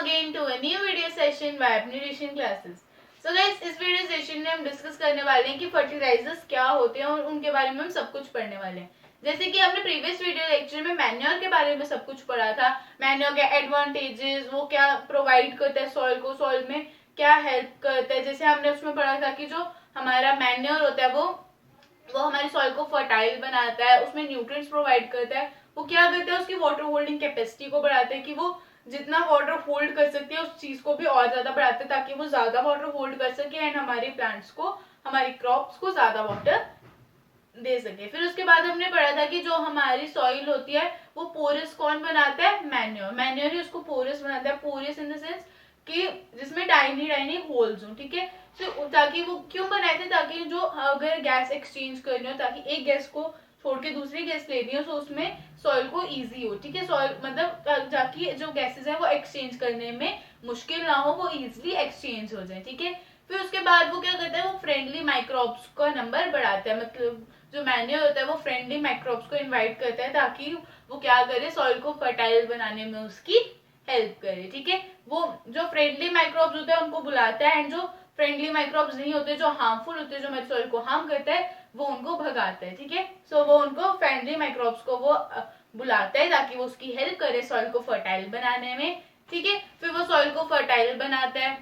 again to a new video session by Nutrition Classes. So guys, इस video session में हम discuss करने वाले हैं कि फर्टिलाइजर्स क्या होते हैं और उनके बारे में हम सब कुछ पढ़ने वाले हैं। जैसे कि हमने प्रीवियस वीडियो लेक्चर में मैन्योर के बारे में सब कुछ पढ़ा था। मैन्योर के एडवांटेजेस, वो क्या प्रोवाइड करता है सॉइल को, सॉइल में क्या हेल्प करता है। जैसे हमने उसमें पढ़ा था कि जो हमारा मैन्योर होता है वो हमारी सॉइल को फर्टाइल बनाता है, उसमें न्यूट्रिएंट्स प्रोवाइड करता है। वो क्या करता है, उसकी वाटर होल्डिंग कैपेसिटी को बढ़ाता है कि वो जितना वाटर होल्ड कर सकती है उस चीज को भी और ज्यादा बढ़ाते हैं ताकि वो ज्यादा वाटर होल्ड कर सके एंड हमारे प्लांट्स को, हमारी क्रॉप्स को ज्यादा वाटर दे सके। फिर उसके बाद हमने पढ़ा था कि जो हमारी सॉइल होती है वो पोरस कौन बनाता है, मैन्योर। मैन्योर ही उसको पोरस बनाता है। पोरस इन द सेंस कि जिसमें टाइनी टाइनी होल्स हो, ठीक है। तो ताकि वो क्यों बनाए थे, ताकि जो अगर गैस एक्सचेंज करनी हो, ताकि एक गैस को छोड़ के दूसरी गैस लेनी हो तो उसमें सॉइल को इजी हो, ठीक है। सॉइल मतलब ताकि जो गैसेस है वो एक्सचेंज करने में मुश्किल ना हो, वो इजीली एक्सचेंज हो जाए, ठीक है। फिर उसके बाद वो क्या करता है, वो फ्रेंडली माइक्रोब्स का नंबर बढ़ाता है। मतलब जो मैन्योर होता है वो फ्रेंडली माइक्रोब्स को इन्वाइट करता है ताकि वो क्या करे, सॉइल को फर्टाइल बनाने में उसकी हेल्प करे, ठीक है। वो जो फ्रेंडली माइक्रोब्स होते हैं उनको बुलाता है एंड जो फ्रेंडली माइक्रोब्स नहीं होते, जो हार्मफुल होते हैं, जो हमारे सॉइल को हार्म करता है, वो उनको भगाता है, ठीक है। सो वो उनको फ्रेंडली माइक्रोब्स को वो बुलाता है ताकि वो उसकी हेल्प करे सॉइल को फर्टाइल बनाने में, ठीक है। फिर वो सॉइल को फर्टाइल बनाता है,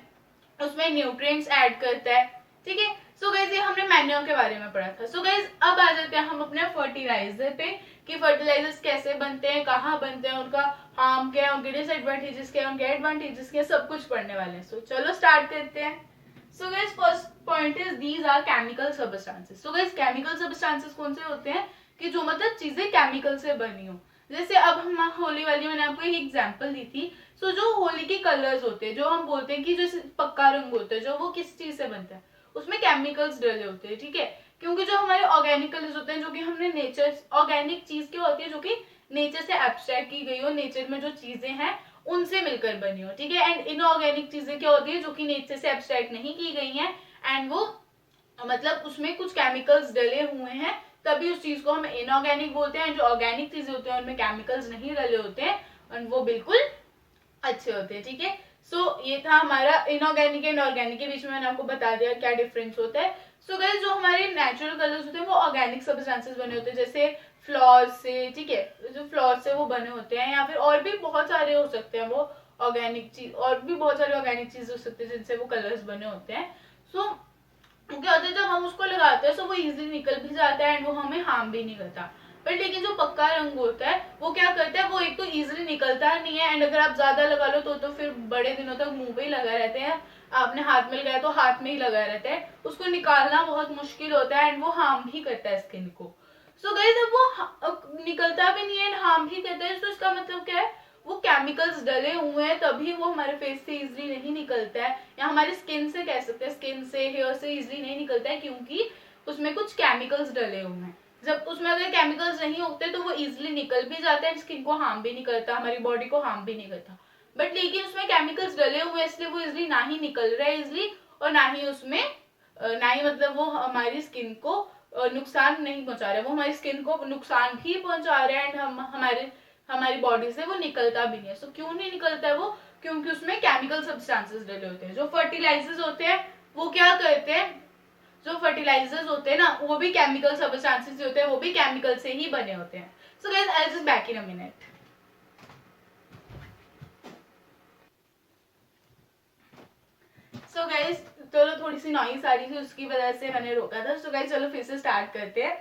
उसमें न्यूट्रिएंट्स ऐड करता है, ठीक है। सो गाइस ये हमने मैन्योर के बारे में पढ़ा था। सो गाइस अब आ जाते हैं हम अपने फर्टिलाइजर पे कि फर्टिलाइजर्स कैसे बनते हैं, कहाँ बनते हैं, उनका हार्म क्या है, उनके डिसएडवांटेजेस क्या है, उनके एडवांटेजेस क्या है, सब कुछ पढ़ने वाले हैं। सो चलो स्टार्ट करते हैं। So guys first point is these are chemical substances. So guys chemical substances कौन से होते हैं कि जो मतलब चीजें केमिकल से बनी हो। जैसे अब हम होली वाली, मैंने आपको एक एग्जांपल दी थी। सो जो होली के कलर्स होते हैं, जो हम बोलते हैं कि जैसे पक्का रंग होता है, जो वो किस चीज से बनता है, उसमें केमिकल्स डले होते हैं, ठीक है। क्योंकि जो हमारे ऑर्गेनिक कलर्स होते हैं, जो कि हमने नेचर, ऑर्गेनिक चीज क्या होती है जो कि नेचर से एब्स्ट्रैक्ट की गई हो, नेचर में जो चीजें हैं उनसे मिलकर बनी हो, ठीक है। एंड इनऑर्गेनिक चीजें क्या होती है जो कि नेचर से एब्स्ट्रैक्ट नहीं की गई हैं एंड वो मतलब उसमें कुछ केमिकल्स डले हुए हैं, तभी उस चीज को हम इनऑर्गेनिक बोलते हैं। जो ऑर्गेनिक चीजें होती हैं उनमें केमिकल्स नहीं डले होते हैं और वो बिल्कुल अच्छे होते हैं, ठीक है। सो ये था हमारा इनऑर्गेनिक एंड ऑर्गेनिक के बीच में, मैंने आपको बता दिया क्या डिफरेंस होता है। सो गाइस जो हमारे नेचुरल कलर्स होते हैं वो ऑर्गेनिक सब्सटेंसेस बने होते हैं, जैसे फ्लावर से, ठीक है, जो फ्लावर से वो बने होते हैं, या फिर और भी बहुत सारे हो सकते हैं वो ऑर्गेनिक चीज, और भी बहुत सारे ऑर्गेनिक चीज हो सकते हैं जिनसे वो कलर्स बने होते हैं। सो क्या होता है, जब हम उसको लगाते हैं तो वो इजीली निकल भी जाता है एंड वो हमें हार्म भी नहीं करता। बट लेकिन जो पक्का रंग होता है वो क्या करता है, वो एक तो इजीली निकलता नहीं है एंड अगर आप ज्यादा लगा लो तो फिर बड़े दिनों तक मुंह पे ही लगा रहते हैं। आपने हाथ में लगाया तो हाथ में ही लगा रहता है, उसको निकालना बहुत मुश्किल होता है एंड वो हार्म भी करता है स्किन को। सो गाइस अब वो निकलता भी नहीं है एंड हार्म भी करता है, तो इसका मतलब क्या है, वो केमिकल्स डले हुए हैं तभी वो हमारे फेस से इजीली नहीं निकलता है, या हमारी स्किन से कह सकते हैं, स्किन से, हेयर से इजीली नहीं निकलता है क्योंकि उसमें कुछ केमिकल्स डले हुए हैं। जब उसमें अगर केमिकल्स नहीं होते तो वो इजीली निकल भी जाता है, स्किन को हार्म भी नहीं करता, हमारी बॉडी को हार्म भी नहीं करता। बट लेकिन उसमें केमिकल्स डले हुए हैं इसलिए वो इजीली ना ही निकल रहा है इजिली, और ना ही उसमें ना ही मतलब वो हमारी स्किन को नुकसान नहीं पहुंचा रहा है, वो हमारी स्किन को नुकसान भी पहुंचा रहा है एंड हमारी बॉडी से वो निकलता भी नहीं है। सो क्यों नहीं निकलता है वो, क्योंकि उसमें केमिकल सब्सटेंसेस डले होते हैं। जो फर्टिलाइजर्स होते हैं वो क्या करते हैं, जो फर्टिलाइजर्स होते हैं ना वो भी केमिकल सब्सटेंसेस होते हैं, वो भी केमिकल से ही बने होते हैं। So guys I just back in a minute. So guys चलो थोड़ी सी नॉइस आ रही थी उसकी वजह से मैंने रोका था। सो गाइस चलो फिर से स्टार्ट करते हैं।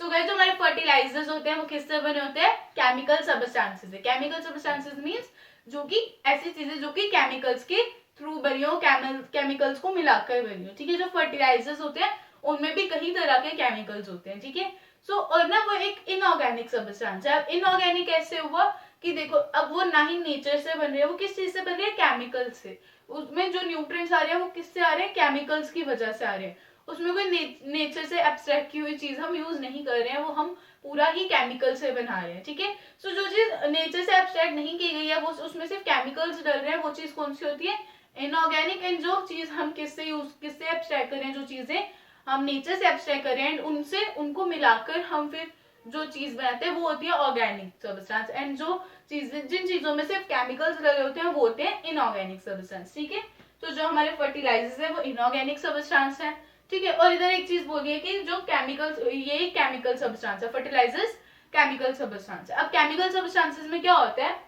सो गाइस जो हमारे फर्टिलाइजर्स होते हैं वो किससे बने होते हैं, केमिकल सब्सटेंसेस से। केमिकल सब्सटेंसेस मींस जो कि ऐसी चीजें जो कि केमिकल्स के थ्रू बनी हो, केमिकल्स को मिलाकर बनी हो, ठीक है। जो फर्टिलाइजर्स होते हैं उनमें भी कई तरह के केमिकल्स होते हैं, ठीक है। सो और ना वो एक इनऑर्गेनिक सब्सटेंस है। अब इनऑर्गेनिक कैसे हुआ कि देखो अब वो ना ही नेचर से बन रही है, वो किस चीज से बन रही है, केमिकल से। उसमें जो न्यूट्रिएंट्स आ रहे हैं वो किससे आ रहे हैं, केमिकल्स की वजह से आ रहे हैं। उसमें कोई नेचर से एब्स्ट्रैक्ट की हुई चीज हम यूज नहीं कर रहे हैं, वो हम पूरा ही केमिकल से बना रहे हैं, ठीक है। सो जो चीज नेचर से एब्स्ट्रैक्ट नहीं की गई है वो उसमें सिर्फ केमिकल्स डल रहे हैं, वो चीज कौन सी होती है, इनऑर्गेनिक। एंड जो चीज हम किससे एब्स्ट्रैक्ट कर रहे हैं, जो चीजें हम नेचर से एब्स्ट्रैक्ट कर रहे हैं एंड उनसे उनको मिलाकर हम फिर जो चीज बनाते हैं वो होती है ऑर्गेनिक सब्सटेंस, एंड जो चीजें जिन चीजों में सिर्फ केमिकल्स लगे होते हैं वो होते हैं इनऑर्गेनिक सब्सटेंस, ठीक है। तो जो हमारे फर्टिलाइजर्स है वो इनऑर्गेनिक सब्सटेंस है, ठीक है। और इधर एक चीज बोली है कि जो केमिकल्स, ये केमिकल सब्सटेंस है, फर्टिलाइजर्स केमिकल सब्सटेंस है। अब केमिकल सब्सटेंसेस में क्या होता है,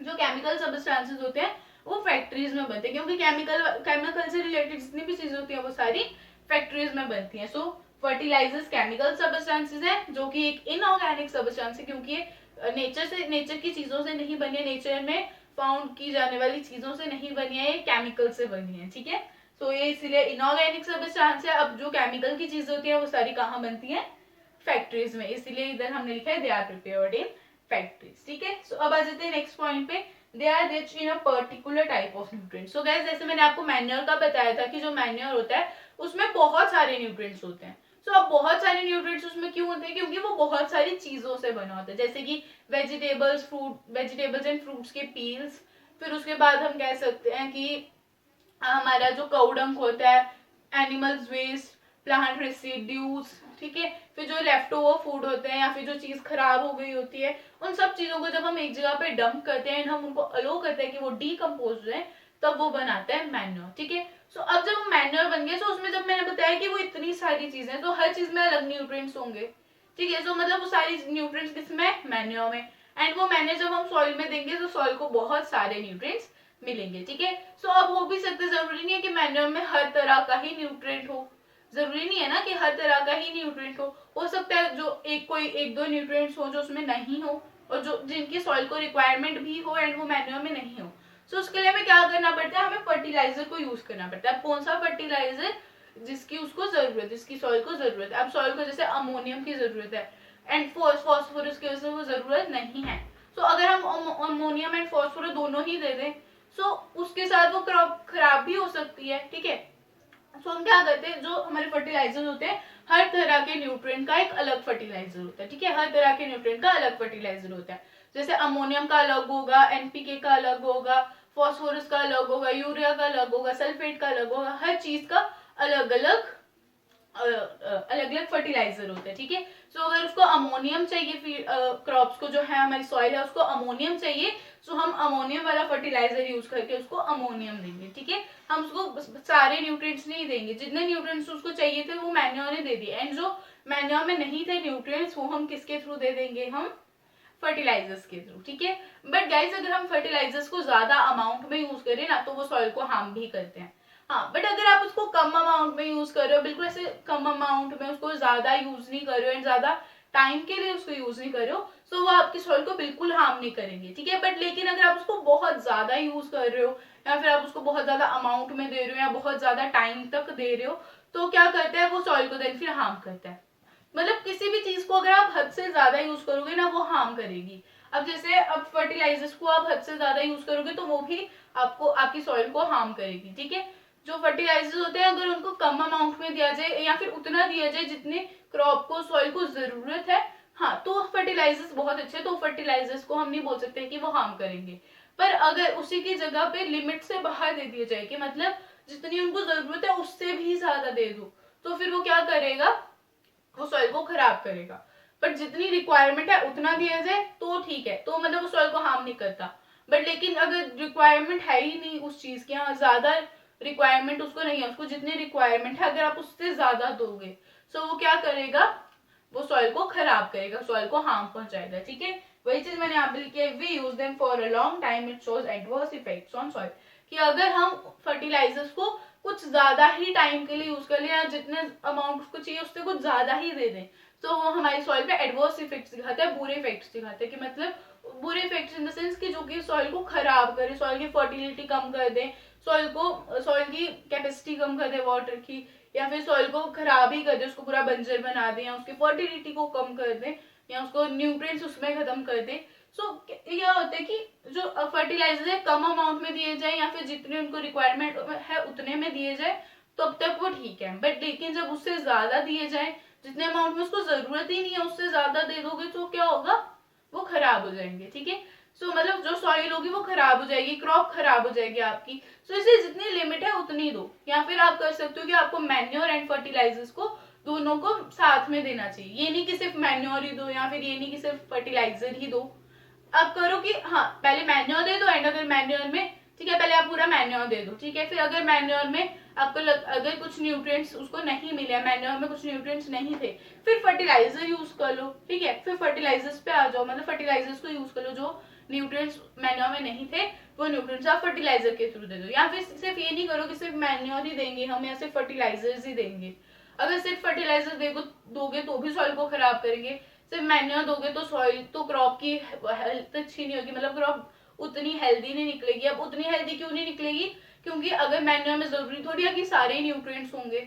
जो केमिकल सब्सटेंसेस होते हैं वो फैक्ट्रीज में बनते हैं, क्योंकि केमिकल से रिलेटेड जितनी भी चीजें होती हैं वो सारी फैक्ट्रीज में बनती हैं। सो फर्टिलाइजर्स केमिकल सब्सटेंसेस है, जो कि एक इनऑर्गेनिक सब्सटेंस है, क्योंकि ये नेचर की चीजों से नहीं बनी है, नेचर में फाउंड की जाने वाली चीजों से नहीं बनी है, ये केमिकल से बनी है, ठीक है। सो ये इसलिए इनऑर्गेनिक सब्सटेंस है। अब जो केमिकल की चीजें होती है वो सारी कहाँ बनती है, फैक्ट्रीज में, इसलिए इधर हमने लिखा है they are prepared in factories, ठीक है। सो अब आ जाते हैं नेक्स्ट पॉइंट पे, they are rich in a particular type of nutrients. So guys, जैसे मैंने आपको मैन्योर का बताया था कि जो मैन्योर होता है उसमें बहुत सारे न्यूट्रिएंट्स होते हैं। सो अब बहुत सारे न्यूट्रिएंट्स उसमें क्यों होते हैं, क्योंकि वो बहुत सारी चीजों से बना होता है, जैसे कि वेजिटेबल्स एंड फ्रूट्स के पील्स, फिर उसके बाद हम कह सकते हैं कि हमारा जो काउ डंग होता है, एनिमल्स वेस्ट, प्लांट रेसिड्यूज, ठीक है। फिर जो लेफ्ट ओवर फूड होते हैं या फिर जो चीज खराब हो गई होती है, उन सब चीजों को जब हम एक जगह पे डंप करते हैं, हम उनको अलो करते हैं कि वो डीकम्पोज हो जाए, तब वो बनाता है मैन्योर, ठीक है। सो अब जब मैन्योर बन गया, सो उसमें जब मैंने बताया कि वो इतनी सारी चीजें, तो हर चीज में अलग न्यूट्रिएंट्स होंगे, ठीक है। सो मतलब वो सारी न्यूट्रिएंट्स किसमें, मैन्योर में, एंड वो मैन्योर जब हम सॉइल में देंगे तो सॉइल को बहुत सारे न्यूट्रिएंट्स मिलेंगे, ठीक है। सो अब हो भी सकते, जरूरी नहीं है कि मैन्योर में हर तरह का ही न्यूट्रिएंट हो, जरूरी नहीं है ना कि हर तरह का ही न्यूट्रिएंट हो सकता है जो एक दो न्यूट्रिएंट्स हो जो उसमें नहीं हो, और जो जिनकी सॉइल को रिक्वायरमेंट भी हो एंड वो मैन्योर में नहीं हो। सो उसके लिए हमें क्या करना पड़ता है, हमें फर्टिलाइजर को यूज करना पड़ता है। कौन सा फर्टिलाइजर, जिसकी उसको जरूरत, जिसकी सॉइल को जरूरत है। अब सॉइल को जैसे अमोनियम की जरूरत है एंड फॉस्फोरस की वजह से वो जरूरत नहीं है, सो अगर हम अमोनियम एंड फॉस्फोरस दोनों ही दे दें, सो उसके साथ वो क्रॉप खराब भी हो सकती है, ठीक है। सो हम क्या करते हैं, जो हमारे फर्टिलाइजर होते हैं, हर तरह के न्यूट्रिएंट का एक अलग फर्टिलाइजर होता है, ठीक है। हर तरह के न्यूट्रिएंट का अलग फर्टिलाइजर होता है, जैसे अमोनियम का अलग होगा, एनपीके का अलग होगा, फॉस्फोरस का अलग होगा, यूरिया का अलग होगा, सल्फेट का अलग होगा, हर चीज का अलग अलग फर्टिलाइजर होता है, ठीक है। सो अगर उसको अमोनियम चाहिए, क्रॉप्स को जो है हमारी सॉइल है उसको अमोनियम चाहिए, सो हम अमोनियम वाला फर्टिलाइजर यूज करके उसको अमोनियम देंगे, ठीक है। हम उसको सारे न्यूट्रिएंट्स नहीं देंगे, जितने न्यूट्रिएंट्स उसको चाहिए थे वो मैन्योर ने दे दिए, एंड जो मैन्योर में नहीं थे न्यूट्रिएंट्स वो हम किसके थ्रू दे देंगे, हम फर्टिलाइजर्स के थ्रू, ठीक है। बट गाइस, अगर हम फर्टिलाइजर्स को ज्यादा अमाउंट में यूज करें ना तो वो सॉइल को हार्म भी करते हैं। हाँ, बट अगर आप उसको कम अमाउंट में यूज कर रहे हो, बिल्कुल ऐसे कम अमाउंट में, उसको ज्यादा यूज नहीं कर रहे हो एंड ज्यादा टाइम के लिए उसको यूज नहीं कर रहे हो, सो वो आपकी सॉइल को बिल्कुल हार्म नहीं करेंगे, ठीक है। बट लेकिन अगर आप उसको बहुत ज्यादा यूज कर रहे हो या फिर आप उसको बहुत ज्यादा अमाउंट में दे रहे हो या बहुत ज्यादा टाइम तक दे रहे हो, तो क्या करता है वो सॉइल को देन फिर हार्म करता है। मतलब किसी भी चीज को अगर आप हद से ज्यादा यूज करोगे ना वो हार्म करेगी। अब जैसे अब फर्टिलाइजर्स को आप हद से ज्यादा यूज करोगे तो वो भी आपको आपकी सॉइल को हार्म करेगी, ठीक है। जो फर्टिलाइजर्स होते हैं अगर उनको कम अमाउंट में दिया जाए या फिर उतना दिया जाए जितने क्रॉप को सॉइल को जरूरत है, हाँ, तो फर्टिलाइजर्स बहुत अच्छे, तो फर्टिलाइजर्स को हम नहीं बोल सकते कि वो हार्म करेंगे। पर अगर उसी की जगह पे लिमिट से बाहर दे दिया जाए कि मतलब जितनी उनको जरूरत है उससे भी ज्यादा दे दो, तो फिर वो क्या करेगा, वो सॉइल को खराब करेगा। बट जितनी रिक्वायरमेंट है उतना दिया जाए तो ठीक है, तो मतलब वो सॉइल को हार्म नहीं करता। बट लेकिन अगर रिक्वायरमेंट है ही नहीं उस चीज की, यहाँ ज्यादा रिक्वायरमेंट उसको नहीं है, उसको जितनी रिक्वायरमेंट है अगर आप उससे ज्यादा दोगे, सो वो क्या करेगा, वो सॉइल को खराब करेगा, सॉइल को हार्म पहुंचाएगा, ठीक है। वही चीज मैंने यहाँ पे लिखी है, we use them for a long time it shows adverse effects on soil, कि अगर हम फर्टिलाइजर्स को कुछ ज्यादा ही टाइम के लिए यूज कर ले या जितने अमाउंट उसको चाहिए उससे कुछ ज्यादा ही दे दें, तो वो हमारी सॉइल पे एडवर्स इफेक्ट्स दिखाते हैं, बुरे इफेक्ट्स दिखाते हैं, कि मतलब बुरे इफेक्ट्स इन द सेंस कि जो कि सॉइल को खराब करे, सॉइल की फर्टिलिटी कम कर दे, सॉइल की कैपेसिटी कम कर दे वाटर की, या फिर सॉइल को खराब ही कर दे, उसको पूरा बंजर बना दे, या उसकी फर्टिलिटी को कम कर दे, या उसको न्यूट्रिएंट्स उसमें खत्म कर दे। सो क्या होता है कि जो फर्टिलाइजर है कम अमाउंट में दिए जाए या फिर जितने उनको रिक्वायरमेंट है उतने में दिए जाए तब तक वो ठीक है। बट लेकिन जब उससे ज्यादा दिए जाए, जितने अमाउंट में उसको जरूरत ही नहीं है उससे ज्यादा दे दोगे तो क्या होगा, वो खराब हो जाएंगे, ठीक है। सो मतलब जो सॉइल होगी वो खराब हो जाएगी, क्रॉप खराब हो जाएगी आपकी। सो इसलिए जितनी लिमिट है उतनी दो, या फिर आप कर सकते हो कि आपको मैन्योर एंड फर्टिलाइजर्स को दोनों को साथ में देना चाहिए। ये नहीं कि सिर्फ मैन्योर ही दो या फिर ये नहीं कि सिर्फ फर्टिलाइजर ही दो। अब करो कि हाँ पहले मैन्योर दे दो, एंड अगर मैन्योर में ठीक है पहले आप पूरा मैन्योर दे दो, ठीक है। फिर अगर मैन्योर में आपको अगर कुछ न्यूट्रिएंट्स उसको नहीं मिले, मैन्योर में कुछ न्यूट्रिएंट्स नहीं थे, फिर फर्टिलाइजर यूज कर लो, ठीक है। फिर फर्टिलाइजर्स पे आ जाओ, मतलब फर्टिलाइजर्स को यूज कर लो, जो न्यूट्रिएंट्स मैन्योर में नहीं थे वो न्यूट्रिएंट्स आप फर्टिलाइजर के थ्रू दे दो। या फिर सिर्फ ये नहीं करो कि सिर्फ मैन्योर ही देंगे हम या सिर्फ फर्टिलाइजर्स ही देंगे। अगर सिर्फ फर्टिलाइजर दोगे तो भी सॉइल को खराब करेंगे, सिर्फ मैन्योर दोगे तो सॉइल तो क्रॉप की हेल्थ अच्छी नहीं होगी, मतलब क्रॉप उतनी हेल्दी नहीं निकलेगी। अब उतनी हेल्दी क्यों नहीं निकलेगी, क्योंकि अगर मैन्योर में जरूरी थोड़ी है कि सारे न्यूट्रिएंट्स होंगे,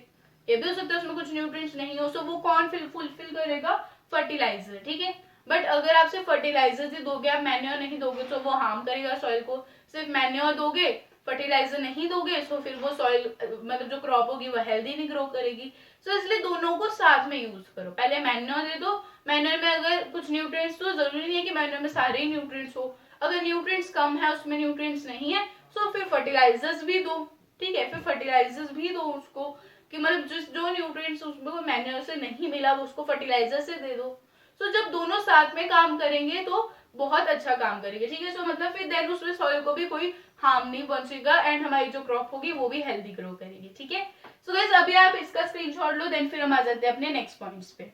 ये भी हो सकता है उसमें कुछ न्यूट्रिएंट्स नहीं हो, सो वो कौन फुलफिल करेगा, फर्टिलाइजर, ठीक है। बट अगर आप सिर्फ फर्टिलाइजर ही दोगे, आप मैन्योर नहीं दोगे तो वो हार्म करेगा सॉइल को। सिर्फ मैन्योर दोगे, फर्टिलाइजर नहीं दोगे, सो फिर वो सॉइल मतलब जो क्रॉप होगी वो हेल्दी नहीं ग्रो करेगी। सो इसलिए दोनों को साथ में यूज करो। पहले मैन्योर दे दो, मैन्योर में अगर कुछ न्यूट्रिएंट्स, तो जरूरी नहीं है कि मैन्योर में सारे ही न्यूट्रिएंट्स हो, अगर न्यूट्रिएंट्स कम है उसमें न्यूट्रिएंट्स नहीं है, सो फिर फर्टिलाइजर्स भी दो, ठीक है। फिर फर्टिलाइजर्स भी दो उसको, कि मतलब जो न्यूट्रिएंट्स उसको मैन्योर से नहीं मिला वो उसको फर्टिलाइजर से दे दो। सो जब दोनों साथ में काम करेंगे तो बहुत अच्छा काम करेंगे, ठीक है। सो मतलब फिर देन उसमें सॉइल को भी कोई हार्म नहीं पहुंचेगा एंड हमारी जो क्रॉप होगी वो भी हेल्दी ग्रो करेगी, ठीक है। सो गाइस अभी आप इसका स्क्रीनशॉट लो, देन फिर हम आ जाते हैं अपने नेक्स्ट पॉइंट्स पे।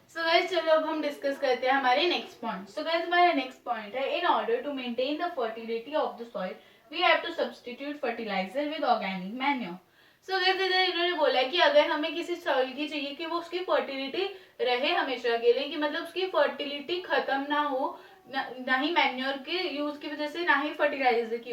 सो गाइस चलो अब हम डिस्कस करते हैं हमारे नेक्स्ट पॉइंट। सो गाइस हमारा नेक्स्ट पॉइंट है, in order to maintain the fertility of the soil we have to substitute fertiliser with organic manure. So guys इधर इन्होंने बोला है कि अगर हमें किसी सॉइल की चाहिए कि वो उसकी फर्टिलिटी रहे हमेशा के लिए, कि मतलब उसकी फर्टिलिटी खत्म ना हो, ना ही मैन्योर के यूज की वजह से, ना ही फर्टिलाइजर की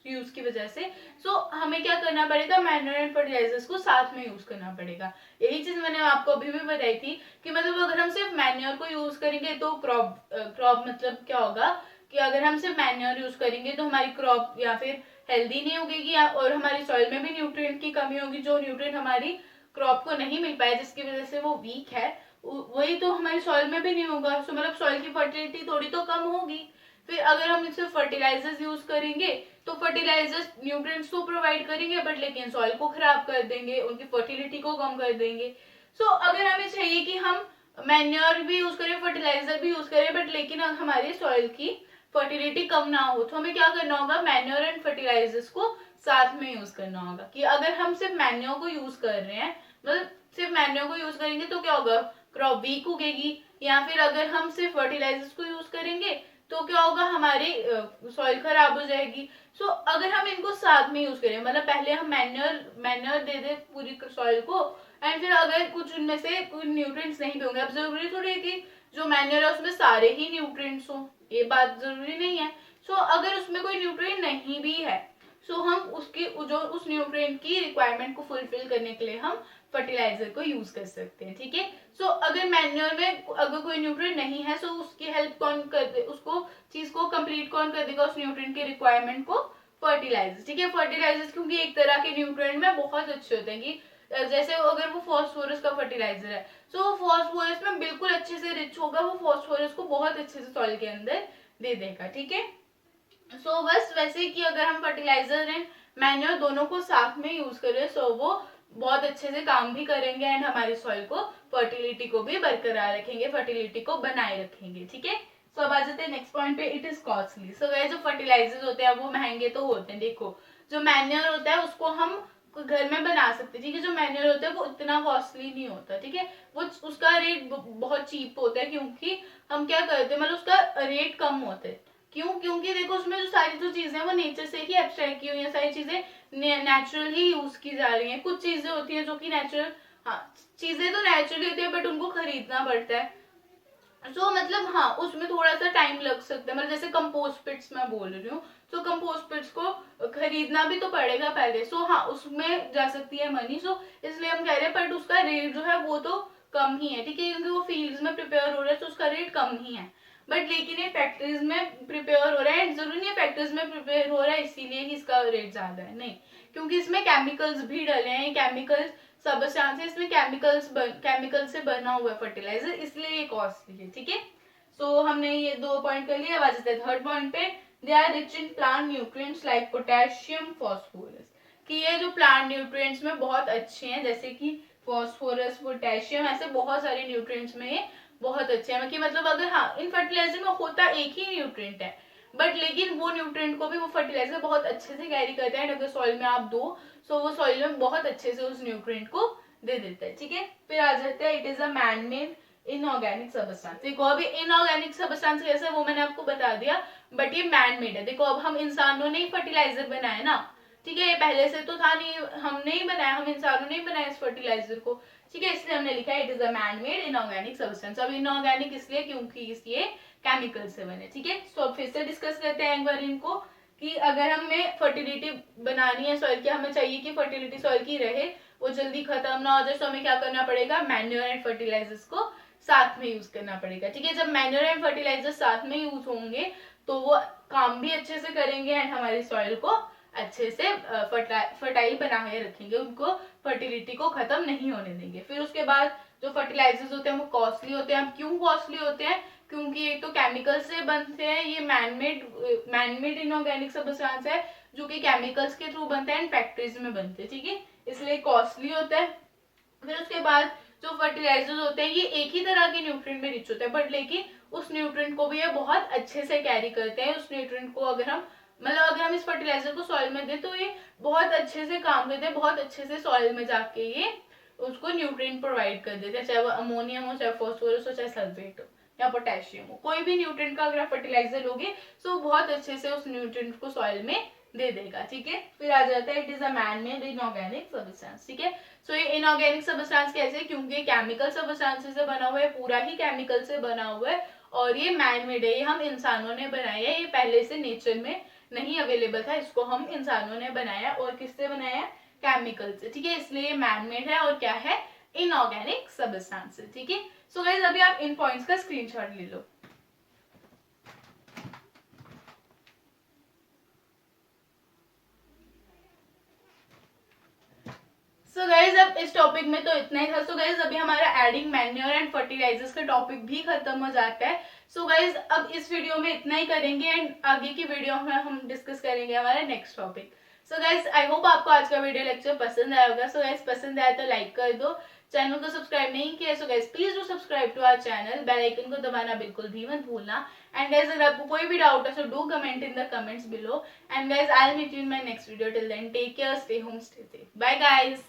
यूज की वजह से। सो हमें क्या करना पड़ेगा, मैन्योर एंड फर्टिलाइजर्स को साथ में यूज करना पड़ेगा। यही चीज मैंने आपको अभी भी बताई थी कि मतलब अगर हम सिर्फ मैन्योर को यूज करेंगे तो क्रॉप मतलब क्या होगा कि अगर हम सिर्फ मैन्योर यूज करेंगे तो हमारी क्रॉप या फिर हेल्दी नहीं होगी, और हमारी सॉइल में भी न्यूट्रिएंट की कमी होगी, जो न्यूट्रिएंट हमारी क्रॉप को नहीं मिल पाए जिसकी वजह से वो वीक है, वही तो हमारी सॉइल में भी नहीं होगा। सो मतलब सॉइल की फर्टिलिटी थोड़ी तो कम होगी। फिर अगर हम इनसे फर्टिलाइजर्स यूज करेंगे तो फर्टिलाइजर्स न्यूट्रिएंट्स तो प्रोवाइड करेंगे बट लेकिन सॉइल को खराब कर देंगे, उनकी फर्टिलिटी को कम कर देंगे। सो अगर हमें चाहिए कि हम मैन्योर भी यूज करें, फर्टिलाइजर भी यूज करें, बट लेकिन हमारी सॉइल की फर्टिलिटी कम ना हो, तो हमें क्या करना होगा, मैन्योर एंड फर्टिलाइजर्स को साथ में यूज करना होगा। कि अगर हम सिर्फ मैन्योर को यूज कर रहे हैं, मतलब सिर्फ मैन्योर को यूज करेंगे तो क्या होगा, क्रॉप वीक उगेगी। या फिर अगर हम सिर्फ फर्टिलाइजर्स को यूज करेंगे तो क्या होगा, हमारी सॉइल खराब हो जाएगी। सो अगर हम इनको साथ में यूज करें, मतलब पहले हम मैन्योर दे दे पूरी सॉइल को, एंड फिर अगर कुछ उनमें से कोई न्यूट्रिएंट्स नहीं भी होंगे, अब जरूरी थोड़ी है कि जो मैन्योर है उसमें सारे ही न्यूट्रिएंट्स हो, ये बात जरूरी नहीं है। सो अगर उसमें कोई न्यूट्रिएंट नहीं भी है, सो हम उसकी जो उस न्यूट्रिएंट की रिक्वायरमेंट को फुलफिल करने के लिए हम फर्टिलाइजर को यूज कर सकते हैं, ठीक है। सो अगर मैन्योर में अगर कोई न्यूट्रिएंट नहीं है, सो उसकी हेल्प कौन कर दे, उसको चीज को कंप्लीट कौन कर देगा, उस न्यूट्रिएंट की रिक्वायरमेंट को, फर्टिलाइजर, ठीक है। फर्टिलाइजर्स क्योंकि एक तरह के न्यूट्रिएंट में बहुत अच्छे होते हैं, कि जैसे अगर वो फॉस्फोरस का फर्टिलाइजर है, सो वो फॉस्फोरस में बिल्कुल अच्छे से रिच होगा, वो फॉस्फोरस को बहुत अच्छे से सॉइल के अंदर दे देगा, ठीक है। सो बस वैसे कि अगर हम फर्टिलाइजर एंड मैन्योर दोनों को साथ में यूज करें, सो वो बहुत अच्छे से काम भी करेंगे एंड हमारी सॉइल को, फर्टिलिटी को भी बरकरार रखेंगे, फर्टिलिटी को बनाए रखेंगे, ठीक है। सो अब आ जाते हैं नेक्स्ट पॉइंट पे, इट इज कॉस्टली। सो वह जो फर्टिलाइजर्स होते हैं वो महंगे तो होते हैं। देखो जो मैन्योर होता है उसको हम घर में बना सकते हैं, ठीक है। जो मैन्योर होता है वो इतना कॉस्टली नहीं होता, ठीक है। वो उसका रेट बहुत चीप होता है, क्योंकि हम क्या करते हैं, मतलब उसका रेट कम होता है। क्यों, क्योंकि देखो उसमें जो सारी जो चीजें हैं वो नेचर से ही एब्स्ट्रैक्ट की हुई है, सारी चीजें नेचुरल ही यूज की जा रही हैं। कुछ चीजें होती हैं जो कि नेचुरल, हाँ चीजें तो नेचुरली होती है बट उनको खरीदना पड़ता है। सो मतलब हाँ उसमें थोड़ा सा टाइम लग सकता है, मतलब जैसे कंपोस्ट पिट्स मैं बोल रही हूँ, तो कंपोस्ट पिट्स को खरीदना भी तो पड़ेगा पहले। सो हाँ उसमें जा सकती है मनी, सो इसलिए हम कह रहे हैं, बट उसका रेट जो है वो तो कम ही है, ठीक है, क्योंकि वो फील्ड्स में प्रिपेयर हो रहा है तो उसका रेट कम ही है। बट लेकिन ये फैक्ट्रीज में प्रिपेयर हो रहा है, जरूरी नहीं है फैक्ट्रीज में प्रिपेयर हो रहा है इसीलिए ही इसका रेट ज्यादा है, नहीं, क्योंकि इसमें केमिकल्स भी डले हैं। केमिकल्स सबस्टांस है, इसमें केमिकल से बना हुआ है फर्टिलाइजर, इसलिए ये कॉस्टली है, ठीक है। सो हमने ये 2 पॉइंट कर लिया। आ जाते हैं थर्ड पॉइंट पे, they are rich in plant nutrients like potassium phosphorus, कि ये जो प्लांट न्यूट्रिएंट्स में बहुत अच्छे हैं, जैसे कि फॉस्फोरस, पोटेशियम, ऐसे बहुत सारे न्यूट्रिएंट्स में ये बहुत अच्छे हैं। कि मतलब अगर हाँ इन फर्टिलाइजर में होता एक ही न्यूट्रिएंट है, बट लेकिन वो न्यूट्रिएंट को भी वो फर्टिलाइजर बहुत अच्छे से कैरी करता है, अगर सॉइल में आप दो सो वो सॉइल में बहुत अच्छे से उस न्यूट्रिएंट को दे देता है। ठीक है, फिर आ जाते हैं it is a man made inorganic substance. देखो अभी इनऑर्गेनिक सबस्टेंस कैसे है वो मैंने आपको बता दिया, बट ये मैन मेड है। देखो अब हम इंसानों ने ही फर्टिलाइजर बनाया ना, ठीक है, ये पहले से तो था नहीं, हमने ही बनाया, हम इंसानों ने ही बनाया इस फर्टिलाइजर को, ठीक है, इसलिए हमने लिखा है it is a man made inorganic substance. अब इनऑर्गेनिक इसलिए क्योंकि ये केमिकल से बने। ठीक है, तो अब फिर से डिस्कस करते हैं एक बार इनको, कि अगर हमें फर्टिलिटी बनानी है सॉइल की, हमें चाहिए कि फर्टिलिटी सॉइल की रहे, वो जल्दी खत्म ना हो जाए, तो हमें क्या करना पड़ेगा, मैन्योर एंड फर्टिलाइजर्स को साथ में यूज करना पड़ेगा। ठीक है, जब मैन्योर एंड फर्टिलाइजर्स साथ में यूज होंगे तो वो काम भी अच्छे से करेंगे एंड हमारी सॉइल को अच्छे से फर्टाइल बना हुए रखेंगे, उनको फर्टिलिटी को खत्म नहीं होने देंगे। फिर उसके बाद जो फर्टिलाइजर्स होते हैं वो कॉस्टली होते हैं। क्यों कॉस्टली होते हैं, क्योंकि ये तो केमिकल से बनते हैं, ये मैनमेड इनऑर्गेनिक सब्सटेंस है जो कि केमिकल्स के थ्रू बनते हैं, फैक्ट्रीज में बनते हैं। ठीक है, इसलिए कॉस्टली होता है। फिर उसके बाद जो फर्टिलाइजर्स होते हैं ये एक ही तरह के न्यूट्रिएंट में रिच होते हैं, बट लेकिन उस न्यूट्रिएंट को भी ये बहुत अच्छे से कैरी करते हैं। उस न्यूट्रिएंट को अगर हम अगर हम इस फर्टिलाइजर को सॉइल में दें तो ये बहुत अच्छे से काम करते हैं, बहुत अच्छे से सॉइल में जाके ये उसको न्यूट्रिएंट प्रोवाइड कर देते हैं, चाहे वो अमोनियम हो, चाहे फॉस्फोरस हो, चाहे सल्फेट हो या पोटेशियम हो, कोई भी न्यूट्रिएंट का अगर आप फर्टिलाइजर लोगे तो बहुत अच्छे से उस न्यूट्रिएंट को सॉइल में दे देगा। ठीक है, फिर आ जाता है it is a man made inorganic substance. ठीक है, सो ये इनऑर्गेनिक सब्सटेंस कैसे, क्योंकि केमिकल सब्सटेंस से बना हुआ है, पूरा ही केमिकल से बना हुआ है, और ये मैन मेड है, ये हम इंसानों ने बनाया है, ये पहले से नेचर में नहीं अवेलेबल था, इसको हम इंसानों ने बनाया। और किससे बनाया, केमिकल से। ठीक है, इसलिए ये मैन मेड है और क्या है, इनऑर्गेनिक सब्सटेंस। ठीक है, सो गाइस अभी आप इन पॉइंट्स का स्क्रीनशॉट ले लो। सो गाइज अब इस टॉपिक में तो इतना ही था। सो गाइज अभी हमारा एडिंग मैन्योर एंड फर्टिलाइजर्स का टॉपिक भी खत्म हो जाता है। सो गाइज अब इस वीडियो में इतना ही करेंगे एंड आगे की वीडियो में हम डिस्कस करेंगे हमारा next topic. So guys I hope आपको आज का वीडियो लेक्चर पसंद आया होगा। सो गाइज पसंद आया तो लाइक कर दो, चैनल को सब्सक्राइब नहीं किया so guys please do subscribe to our channel, bell icon को दबाना बिल्कुल भी मत भूलना। एंड गाइज अगर आपको कोई भी डाउट है so do comment in the comments below. And guys I will meet you in my next video. Till then take care, stay home, stay safe, bye guys.